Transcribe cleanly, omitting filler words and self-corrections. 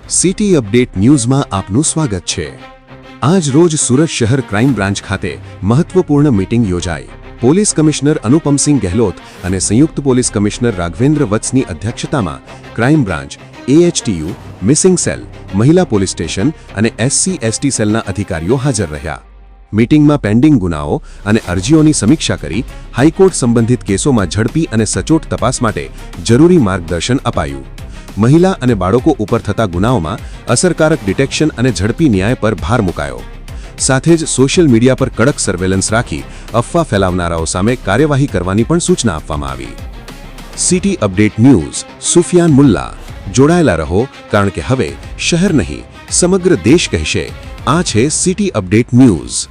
City update ન્યૂઝમાં આપનું સ્વાગત છે। આજ રોજ સુરત શહેર ક્રાઇમ બ્રાન્ચ ખાતે મહત્વપૂર્ણ મીટિંગ યોજાઈ। પોલીસ કમિશનર અનુપમસિંહ ગહેલોત અને સંયુક્ત પોલીસ કમિશનર રાઘવેન્દ્ર વત્સની અધ્યક્ષતામાં crime branch, AHTU, missing cell, મહિલા પોલીસ સ્ટેશન અને SC/ST સેલના અધિકારીઓ હાજર રહ્યા। મીટિંગમાં પેન્ડિંગ ગુનાઓ અને અરજીઓની સમીક્ષા કરી હાઈકોર્ટ સંબંધિત કેસોમાં ઝડપી અને સચોટ તપાસ માટે જરૂરી માર્ગદર્શન અપાયું। મહિલા અને બાળકો ઉપર થતા ગુનાઓમાં અસરકારક ડિટેક્શન અને ઝડપી ન્યાય પર ભાર મુકાયો। સાથે જ સોશિયલ મીડિયા પર કડક સર્વેલન્સ રાખી અફવા ફેલાવનારાઓ સામે કાર્યવાહી કરવાની પણ સૂચના આપવામાં આવી। City update news Sufiyan Mulla, જોડાયેલા રહો, કારણ કે હવે શહેર નહીં સમગ્ર દેશ કહેશે, આ છે સિટી અપડેટ ન્યૂઝ।